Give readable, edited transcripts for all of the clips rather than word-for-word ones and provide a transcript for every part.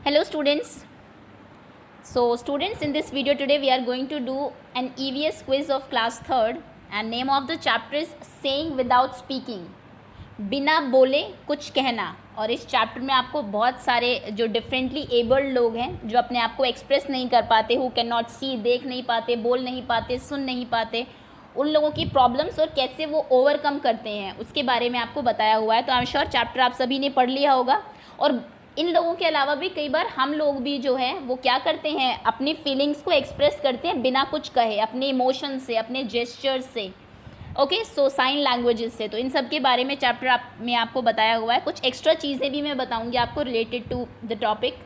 Hello students. So students, in this video today we are going to do an EVS quiz of class 3rd and name of the chapter is saying without speaking. बिना बोले कुछ कहना। और इस chapter में आपको बहुत सारे जो डिफरेंटली एबल्ड लोग हैं जो अपने आप को एक्सप्रेस नहीं कर पाते, हु कैन नॉट सी, देख नहीं पाते, बोल नहीं पाते, सुन नहीं पाते, उन लोगों की प्रॉब्लम्स और कैसे वो ओवरकम करते हैं उसके बारे में आपको बताया हुआ है। तो आई एम श्योर चैप्टर आप सभी ने पढ़ लिया होगा। और इन लोगों के अलावा भी कई बार हम लोग भी जो है वो क्या करते हैं, अपनी फीलिंग्स को एक्सप्रेस करते हैं बिना कुछ कहे, अपने इमोशन से, अपने जेस्चर्स से, ओके, सो साइन लैंग्वेजेस से। तो इन सब के बारे में चैप्टर में आपको बताया हुआ है। कुछ एक्स्ट्रा चीज़ें भी मैं बताऊंगी आपको related to the topic.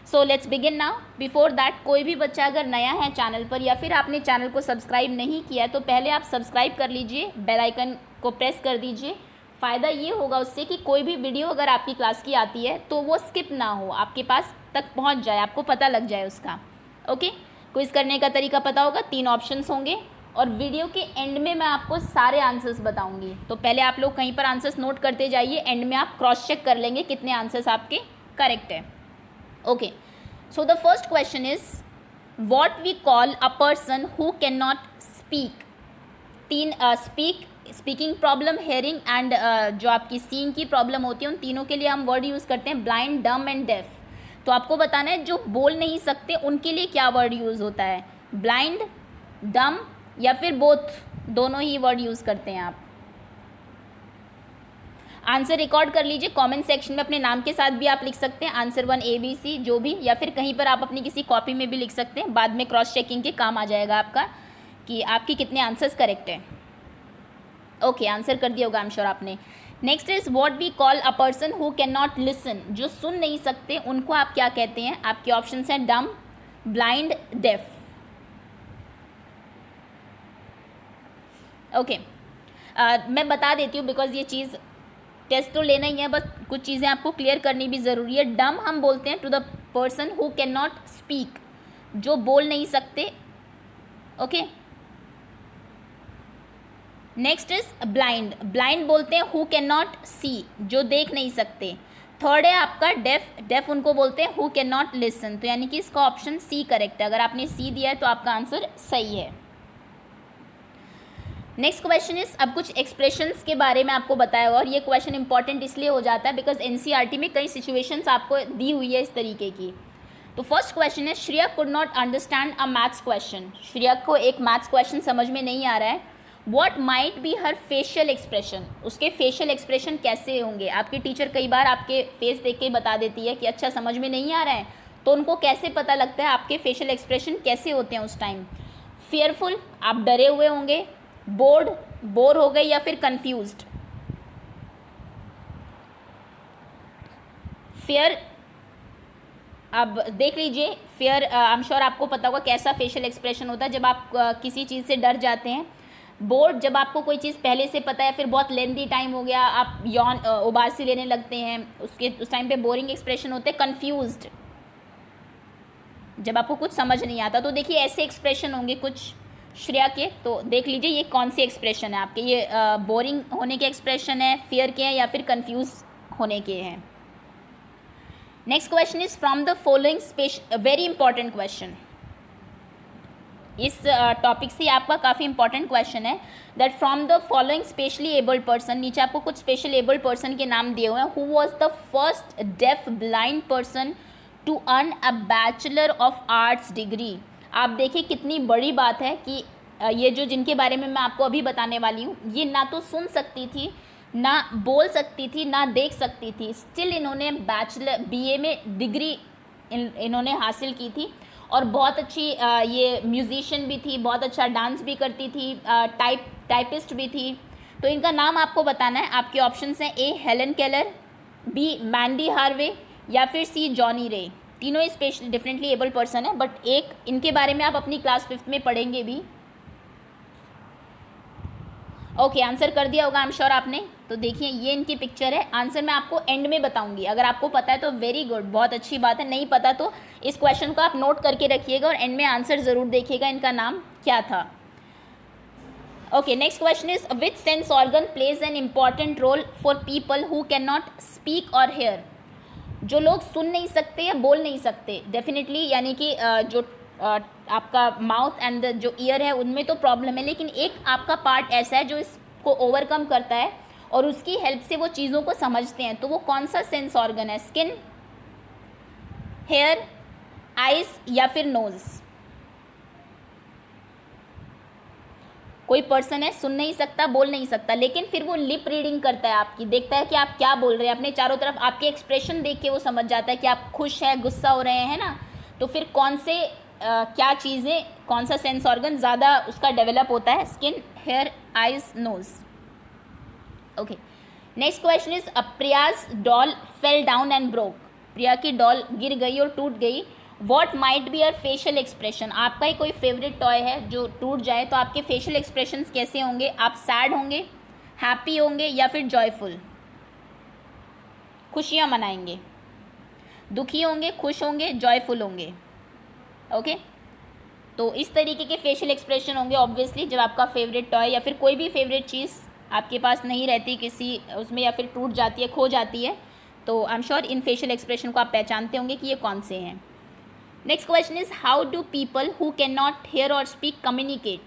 So let's begin now. Before that, कोई भी बच्चा अगर नया है चैनल पर या फिर आपने चैनल को सब्सक्राइब नहीं किया है तो पहले आप सब्सक्राइब कर लीजिए, बेल आइकन को प्रेस कर दीजिए। फ़ायदा ये होगा उससे कि कोई भी वीडियो अगर आपकी क्लास की आती है तो वो स्किप ना हो, आपके पास तक पहुंच जाए, आपको पता लग जाए उसका। ओके, क्विज़ करने का तरीका पता होगा, 3 ऑप्शंस होंगे और वीडियो के एंड में मैं आपको सारे आंसर्स बताऊंगी। तो पहले आप लोग कहीं पर आंसर्स नोट करते जाइए, एंड में आप क्रॉस चेक कर लेंगे कितने आंसर्स आपके करेक्ट है। Okay, so the first question is what we call a person who can not speak. 3 speaking problem, hearing and जो आपकी सीइंग की प्रॉब्लम होती है, उन तीनों के लिए हम वर्ड यूज़ करते हैं ब्लाइंड, डम एंड डेफ। तो आपको बताना है जो बोल नहीं सकते उनके लिए क्या वर्ड यूज़ होता है, ब्लाइंड, डम या फिर बोथ, दोनों ही वर्ड यूज़ करते हैं आप। आंसर रिकॉर्ड कर लीजिए, कमेंट सेक्शन में अपने नाम के साथ भी आप लिख सकते हैं, आंसर 1 ABC जो भी, या फिर कहीं पर आप अपनी किसी कॉपी में भी लिख सकते हैं। बाद में क्रॉस चेकिंग के काम आ जाएगा आपका कि आपकी कितने आंसर्स करेक्ट है। ओके, आंसर कर दिया होगा आई एम श्योर आपने। Next is what we call a person who can not listen. जो सुन नहीं सकते उनको आप क्या कहते हैं? आपके ऑप्शंस हैं डम, ब्लाइंड, डेफ। ओके, मैं बता देती हूँ बिकॉज ये चीज़ टेस्ट तो लेना ही है, बस कुछ चीज़ें आपको क्लियर करनी भी ज़रूरी है। डम हम बोलते हैं to the person who can not speak, जो बोल नहीं सकते। Okay, next is blind. Blind बोलते हैं हु कैन नॉट सी, जो देख नहीं सकते। थर्ड है आपका डेफ। डेफ उनको बोलते हैं हु कैन नॉट लिसन। तो यानी कि इसका ऑप्शन सी करेक्ट है। अगर आपने सी दिया है तो आपका आंसर सही है। नेक्स्ट क्वेश्चन इज, अब कुछ एक्सप्रेशंस के बारे में आपको बताया हुआ, और ये क्वेश्चन इंपॉर्टेंट इसलिए हो जाता है बिकॉज एनसीईआरटी में कई सिचुएशंस आपको दी हुई है इस तरीके की। तो फर्स्ट क्वेश्चन है, Shreya could not understand a maths question. Shreya को एक मैथ्स क्वेश्चन समझ में नहीं आ रहा है। What might be her facial expression. उसके फेशियल एक्सप्रेशन कैसे होंगे? आपकी टीचर कई बार आपके फेस देख के बता देती है कि अच्छा समझ में नहीं आ रहा है, तो उनको कैसे पता लगता है आपके फेशियल एक्सप्रेशन कैसे होते हैं उस टाइम? फियरफुल, आप डरे हुए होंगे, बोर्ड, बोर हो गए, या फिर कंफ्यूज्ड। फियर, अब देख लीजिए, फियर आई एम श्योर आपको पता होगा कैसा फेशियल एक्सप्रेशन होता है जब आप किसी चीज़ से डर जाते हैं। बोर्ड, जब आपको कोई चीज़ पहले से पता है फिर बहुत लेंथी टाइम हो गया, आप यौन उबासी लेने लगते हैं, उस टाइम पे बोरिंग एक्सप्रेशन होते हैं। कन्फ्यूज्ड, जब आपको कुछ समझ नहीं आता। तो देखिए ऐसे एक्सप्रेशन होंगे कुछ श्रेया के, तो देख लीजिए ये कौन से एक्सप्रेशन है आपके। ये बोरिंग होने के एक्सप्रेशन है, फियर के हैं, या फिर कंफ्यूज होने के हैं। Next question is from the following very important question. इस टॉपिक से आपका काफ़ी इंपॉर्टेंट क्वेश्चन है that from the following specially abled person, नीचे आपको कुछ स्पेशल एबल्ड पर्सन के नाम दिए हुए हैं। Who was the first deaf blind person to earn a bachelor of arts degree. आप देखिए कितनी बड़ी बात है कि ये जो जिनके बारे में मैं आपको अभी बताने वाली हूँ, ये ना तो सुन सकती थी, ना बोल सकती थी, ना देख सकती थी, स्टिल इन्होंने बैचलर BA में डिग्री इन्होंने हासिल की थी। और बहुत अच्छी ये म्यूजिशियन भी थी, बहुत अच्छा डांस भी करती थी, टाइपिस्ट भी थी। तो इनका नाम आपको बताना है। आपके ऑप्शंस हैं A Helen Keller, B Mandy Harvey, या फिर C जॉनी रे। तीनों ही स्पेशल डिफरेंटली एबल पर्सन है, बट एक इनके बारे में आप अपनी क्लास 5th में पढ़ेंगे भी। ओके, आंसर कर दिया होगा आई एम श्योर आपने। तो देखिए ये इनकी पिक्चर है। आंसर मैं आपको एंड में बताऊंगी, अगर आपको पता है तो वेरी गुड, बहुत अच्छी बात है, नहीं पता तो इस क्वेश्चन को आप नोट करके रखिएगा और एंड में आंसर ज़रूर देखिएगा इनका नाम क्या था। Okay, next question is which sense organ plays an important role for people who can not speak or hear. जो लोग सुन नहीं सकते या बोल नहीं सकते डेफिनेटली, यानी कि जो आपका माउथ एंड जो ईयर है उनमें तो प्रॉब्लम है, लेकिन एक आपका पार्ट ऐसा है जो इसको ओवरकम करता है और उसकी हेल्प से वो चीज़ों को समझते हैं। तो वो कौन सा सेंस ऑर्गन है? स्किन, हेयर, आइज या फिर नोज़? कोई पर्सन है, सुन नहीं सकता, बोल नहीं सकता, लेकिन फिर वो लिप रीडिंग करता है आपकी, देखता है कि आप क्या बोल रहे हैं, अपने चारों तरफ आपके एक्सप्रेशन देख के वो समझ जाता है कि आप खुश हैं, गुस्सा हो रहे हैं ना। तो फिर कौन से क्या चीज़ें, कौन सा सेंस ऑर्गन ज़्यादा उसका डेवलप होता है? Skin, hair, eyes, nose. Okay, next question is Priya's doll fell down and broke. Priya की डॉल गिर गई और टूट गई। What might be your facial expression? आपका ही कोई फेवरेट टॉय है जो टूट जाए तो आपके फेशियल एक्सप्रेशंस कैसे होंगे? आप सैड होंगे, हैप्पी होंगे या फिर जॉयफुल? खुशियाँ मनाएंगे, दुखी होंगे, खुश होंगे, जॉयफुल होंगे। ओके, तो इस तरीके के फेशियल एक्सप्रेशन होंगे ऑब्वियसली जब आपका फेवरेट टॉय या फिर कोई भी फेवरेट चीज़ आपके पास नहीं रहती किसी उसमें, या फिर टूट जाती है, खो जाती है। तो आई am sure in facial expression को आप पहचानते होंगे कि ये कौन से हैं। Next question is how do people who can not here और स्पीक कम्युनिकेट?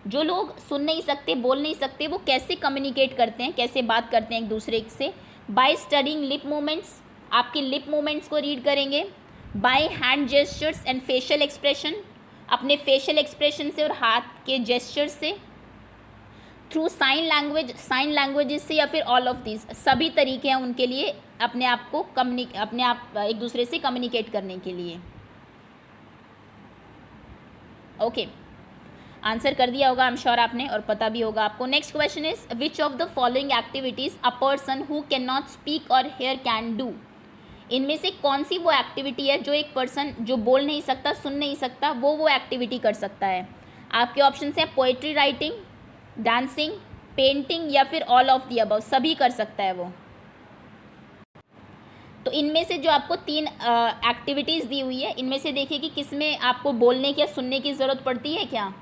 जो लोग सुन नहीं सकते, बोल नहीं सकते, वो कैसे कम्युनिकेट करते हैं, कैसे बात करते हैं एक दूसरे से? बाय स्टडिंग लिप मूवमेंट्स, आपके लिप मूवमेंट्स को रीड करेंगे। By hand gestures and facial expression, अपने फेशियल एक्सप्रेशन से और हाथ के जेस्चर से। Through sign language, sign languages से, या फिर ऑल ऑफ दीज? सभी तरीके हैं उनके लिए अपने आप को अपने आप एक दूसरे से कम्युनिकेट करने के लिए। ओके, आंसर कर दिया होगा आई एम श्योर आपने, और पता भी होगा आपको। Next question is which of the following activities a person who can not speak or hair can do? इनमें से कौन सी वो एक्टिविटी है जो एक पर्सन जो बोल नहीं सकता, सुन नहीं सकता, वो एक्टिविटी कर सकता है? आपके ऑप्शन हैं पोएट्री राइटिंग, डांसिंग, पेंटिंग या फिर ऑल ऑफ दी अबव। सभी कर सकता है वो। तो इनमें से जो आपको 3 एक्टिविटीज़ दी हुई है, इनमें से देखिए कि किस में आपको बोलने की या सुनने की ज़रूरत पड़ती है क्या?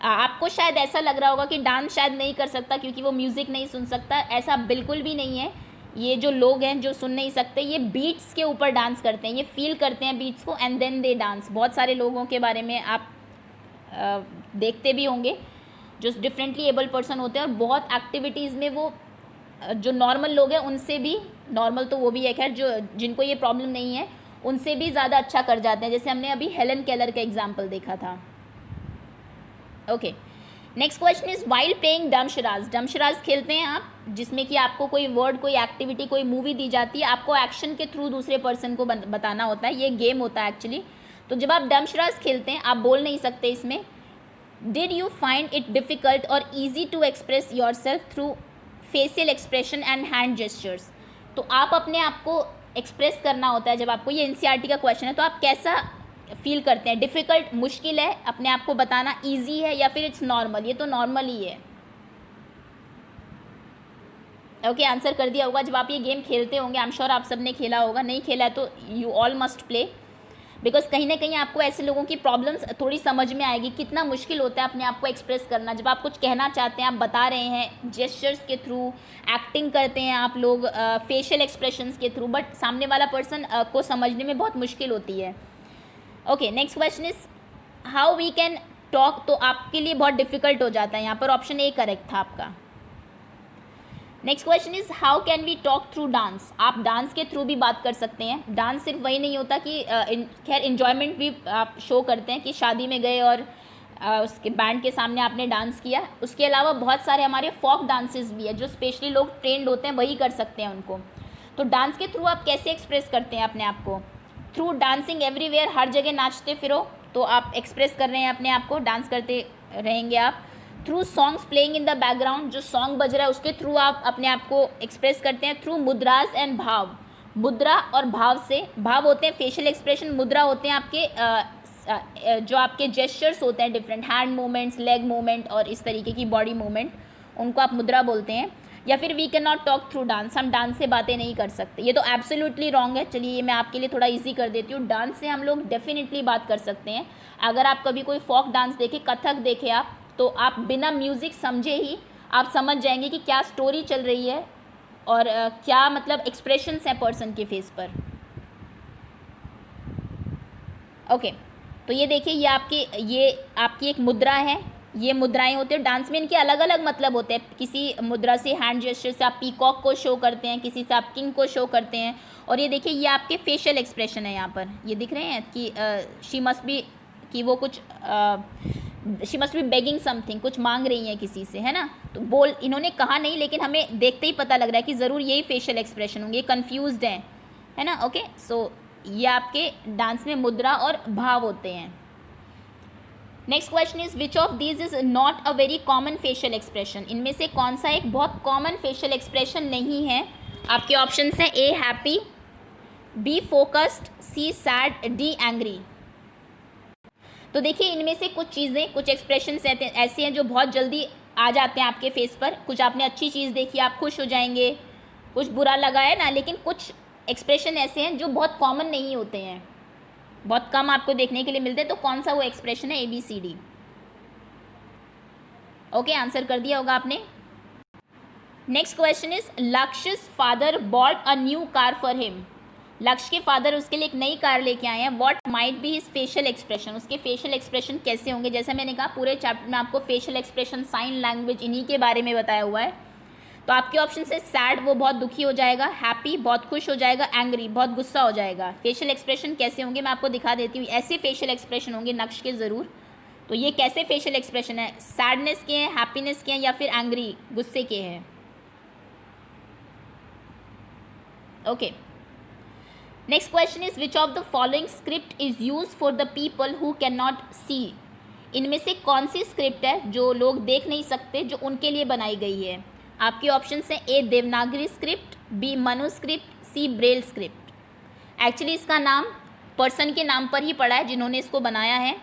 आपको शायद ऐसा लग रहा होगा कि डांस शायद नहीं कर सकता क्योंकि वो म्यूज़िक नहीं सुन सकता। ऐसा बिल्कुल भी नहीं है। ये जो लोग हैं जो सुन नहीं सकते, ये बीट्स के ऊपर डांस करते हैं, ये फील करते हैं बीट्स को एंड देन दे डांस। बहुत सारे लोगों के बारे में आप देखते भी होंगे जो डिफरेंटली एबल पर्सन होते हैं, और बहुत एक्टिविटीज़ में वो जो नॉर्मल लोग हैं उनसे भी, नॉर्मल तो वो भी है खैर, जो जिनको ये प्रॉब्लम नहीं है उनसे भी ज़्यादा अच्छा कर जाते हैं। जैसे हमने अभी हेलन केलर का एग्जाम्पल देखा था। Okay, next question is while playing dumb charades. Dumb charades खेलते हैं आप, जिसमें कि आपको कोई वर्ड, कोई एक्टिविटी, कोई मूवी दी जाती है, आपको एक्शन के थ्रू दूसरे पर्सन को बताना होता है। ये गेम होता है एक्चुअली। तो जब आप डमशराज खेलते हैं, आप बोल नहीं सकते इसमें। Did you find it difficult और easy to express yourself through facial expression and hand gestures? तो आप अपने आप को एक्सप्रेस करना होता है जब आपको, ये एनसीईआरटी का क्वेश्चन है, तो आप कैसा फील करते हैं? डिफ़िकल्ट, मुश्किल है अपने आप को बताना, ईजी है या फिर इट्स नॉर्मल? ये तो नॉर्मल ही है। ओके, आंसर कर दिया होगा। जब आप ये गेम खेलते होंगे, आई एम श्योर आप सब ने खेला होगा, नहीं खेला है तो you all must play, because कहीं ना कहीं आपको ऐसे लोगों की प्रॉब्लम्स थोड़ी समझ में आएगी, कितना मुश्किल होता है अपने आप को एक्सप्रेस करना। जब आप कुछ कहना चाहते हैं, आप बता रहे हैं जेस्चर्स के थ्रू, एक्टिंग करते हैं आप लोग फेशियल एक्सप्रेशंस के थ्रू, बट सामने वाला पर्सन को समझने में बहुत मुश्किल होती है। Okay, next question is how we can talk. तो आपके लिए बहुत डिफिकल्ट हो जाता है यहाँ पर, ऑप्शन ए करेक्ट था आपका। Next question is how can we talk through dance. आप डांस के थ्रू भी बात कर सकते हैं। डांस सिर्फ वही नहीं होता कि खैर इन्जॉयमेंट भी आप शो करते हैं कि शादी में गए और उसके बैंड के सामने आपने डांस किया। उसके अलावा बहुत सारे हमारे फोक डांसेस भी है जो स्पेशली लोग ट्रेंड होते हैं वही कर सकते हैं उनको। तो डांस के थ्रू आप कैसे एक्सप्रेस करते हैं अपने आप को? थ्रू डांसिंग एवरीवेयर, हर जगह नाचते फिरो तो आप एक्सप्रेस कर रहे हैं अपने आप को, डांस करते रहेंगे आप। Through songs playing in the background, जो सॉन्ग बज रहा है उसके थ्रू आप अपने आप को एक्सप्रेस करते हैं। थ्रू मुद्राज एंड भाव, मुद्रा और भाव से, भाव होते हैं फेशियल एक्सप्रेशन, मुद्रा होते हैं आपके जो आपके जेस्चर्स होते हैं different, hand movements, leg movement और इस तरीके की बॉडी मूवमेंट, उनको आप मुद्रा बोलते हैं। या फिर we can not talk through dance, हम डांस से बातें नहीं कर सकते, ये तो एब्सोल्युटली रॉन्ग है। चलिए ये मैं आपके लिए थोड़ा इजी कर देती हूँ। डांस से हम लोग डेफिनेटली बात कर सकते हैं। अगर आप कभी कोई फोक डांस देखें, कथक देखें आप, तो आप बिना म्यूज़िक समझे ही आप समझ जाएंगे कि क्या स्टोरी चल रही है और क्या मतलब एक्सप्रेशंस हैं पर्सन के फेस पर। ओके तो ये देखिए ये आपकी एक मुद्रा है, ये मुद्राएं होती हैं डांस में, इनके अलग अलग मतलब होते हैं। किसी मुद्रा से हैंड जेस्चर से आप पीकॉक को शो करते हैं, किसी से आप किंग को शो करते हैं। और ये देखिए ये आपके फेशियल एक्सप्रेशन है, यहाँ पर ये दिख रहे हैं कि शी मस्ट बी, कि वो कुछ she must be begging something, कुछ मांग रही हैं किसी से, है ना। तो इन्होंने कहा नहीं, लेकिन हमें देखते ही पता लग रहा है कि ज़रूर यही फेशियल एक्सप्रेशन होंगे, कन्फ्यूज्ड हैं, है ना। ओके सो ये आपके डांस में मुद्रा और भाव होते हैं। Next question is which of these is not a very common facial expression. इनमें से कौन सा एक बहुत कॉमन फेशियल एक्सप्रेशन नहीं है। आपके ऑप्शन हैं A happy, B focused, C sad, D angry. तो देखिए इनमें से कुछ चीज़ें, कुछ एक्सप्रेशन ऐसे हैं जो बहुत जल्दी आ जाते हैं आपके फेस पर। कुछ आपने अच्छी चीज़ देखी, आप खुश हो जाएंगे, कुछ बुरा लगा है ना, लेकिन कुछ एक्सप्रेशन ऐसे हैं जो बहुत कॉमन नहीं होते हैं, बहुत कम आपको देखने के लिए मिलते हैं। तो कौन सा वो एक्सप्रेशन है, ABCD। ओके आंसर कर दिया होगा आपने। Next question is Lakshya's father bought a new car for him. Lakshya के फादर उसके लिए एक नई कार लेके आए हैं। What might be his facial expression, उसके फेशियल एक्सप्रेशन कैसे होंगे। जैसे मैंने कहा पूरे चैप्टर में आपको फेशियल एक्सप्रेशन, साइन लैंग्वेज, इन्हीं के बारे में बताया हुआ है। तो आपके ऑप्शन से सैड, वो बहुत दुखी हो जाएगा, हैप्पी, बहुत खुश हो जाएगा, एंग्री, बहुत गुस्सा हो जाएगा। फेशियल एक्सप्रेशन कैसे होंगे मैं आपको दिखा देती हूँ। ऐसे फेशियल एक्सप्रेशन होंगे नक्श के ज़रूर। तो ये कैसे फेशियल एक्सप्रेशन है, सैडनेस के हैं, हैप्पीनेस के हैं, या फिर एंग्री, गुस्से के हैं। Okay next question is which of the following script is use for the people who can not see. इनमें से कौन सी स्क्रिप्ट है जो लोग देख नहीं सकते, जो उनके लिए बनाई गई है। आपके ऑप्शन हैं ए देवनागरी स्क्रिप्ट, बी मनुस्क्रिप्ट, सी ब्रेल स्क्रिप्ट। एक्चुअली इसका नाम पर्सन के नाम पर ही पड़ा है जिन्होंने इसको बनाया है।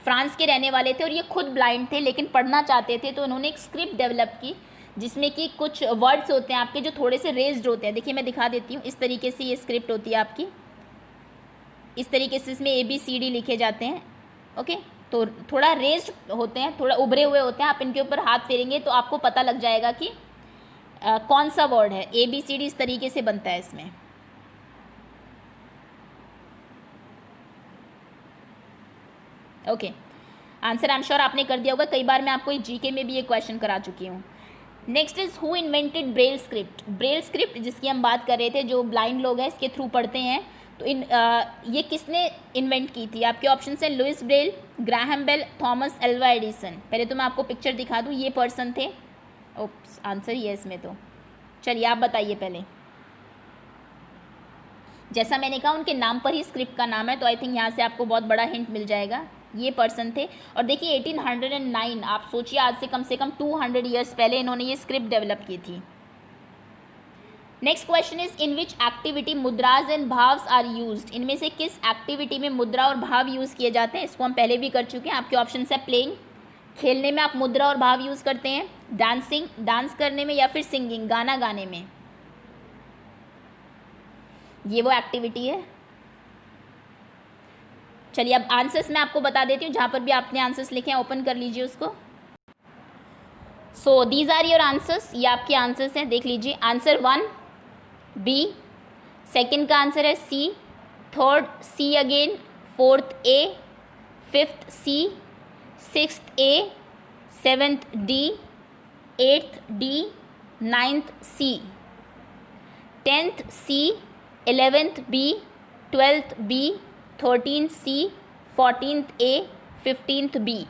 फ्रांस के रहने वाले थे और ये खुद ब्लाइंड थे लेकिन पढ़ना चाहते थे, तो उन्होंने एक स्क्रिप्ट डेवलप की जिसमें कि कुछ वर्ड्स होते हैं आपके जो थोड़े से रेज्ड होते हैं। देखिए मैं दिखा देती हूँ, इस तरीके से ये स्क्रिप्ट होती है आपकी, इस तरीके से इसमें ABCD लिखे जाते हैं। ओके तो थोड़ा रेज्ड होते हैं, थोड़ा उभरे हुए होते हैं। आप इनके ऊपर हाथ फेरेंगे तो आपको पता लग जाएगा कि कौन सा वर्ड है। ABCD इस तरीके से बनता है इसमें। Okay answer I am sure आपने कर दिया होगा, कई बार मैं आपको GK में भी ये क्वेश्चन करा चुकी हूँ। Next is who invented Braille script. Braille script जिसकी हम बात कर रहे थे, जो ब्लाइंड लोग हैं इसके थ्रू पढ़ते हैं, तो ये किसने इन्वेंट की थी। आपके ऑप्शन हैं Louis Braille, Graham Bell, Thomas Alva Edison. पहले तो मैं आपको पिक्चर दिखा दूँ, ये पर्सन थे। ओप्स आंसर ये है इसमें। तो चलिए आप बताइए पहले। जैसा मैंने कहा उनके नाम पर ही स्क्रिप्ट का नाम है, तो आई थिंक यहाँ से आपको बहुत बड़ा हिंट मिल जाएगा। ये पर्सन थे और देखिए 1809, आप सोचिए आज से कम 200 ईयर्स पहले इन्होंने ये स्क्रिप्ट डेवलप की थी। Next question is in which activity mudras and bhavs are used. इनमें से किस एक्टिविटी में मुद्रा और भाव यूज़ किए जाते हैं। इसको हम पहले भी कर चुके हैं। आपके ऑप्शन है प्लेइंग, खेलने में आप मुद्रा और भाव यूज़ करते हैं, डांसिंग, डांस करने में, या फिर सिंगिंग, गाना गाने में। ये वो एक्टिविटी है। चलिए अब आंसर्स मैं आपको बता देती हूँ, जहाँ पर भी आपने आंसर्स लिखे हैं ओपन कर लीजिए उसको। So these are your answers, ये आपके आंसर्स हैं, देख लीजिए। आंसर 1 बी, सेकंड का आंसर है C, third C again, fourth A, fifth C, sixth A, seventh D, eighth D, ninth C, 10th C, 11th B, 12th B, 13th C, 14th A, 15th B.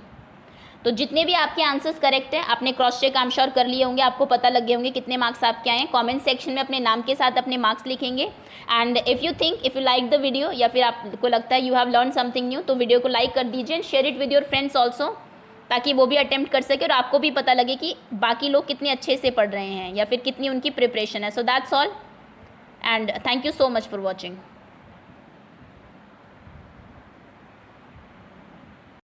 तो जितने भी आपके answers correct हैं आपने cross check I am sure कर लिए होंगे, आपको पता लग गए होंगे कितने मार्क्स आपके आए हैं। कमेंट सेक्शन में अपने नाम के साथ अपने मार्क्स लिखेंगे। And if you like the video, या फिर आपको लगता है you have learn something new, तो वीडियो को लाइक कर दीजिए and share it with your friends also, ताकि वो भी अटेम्प्ट कर सके और आपको भी पता लगे कि बाकी लोग कितने अच्छे से पढ़ रहे हैं या फिर कितनी उनकी प्रिपरेशन है। So that's all and thank you so much for watching.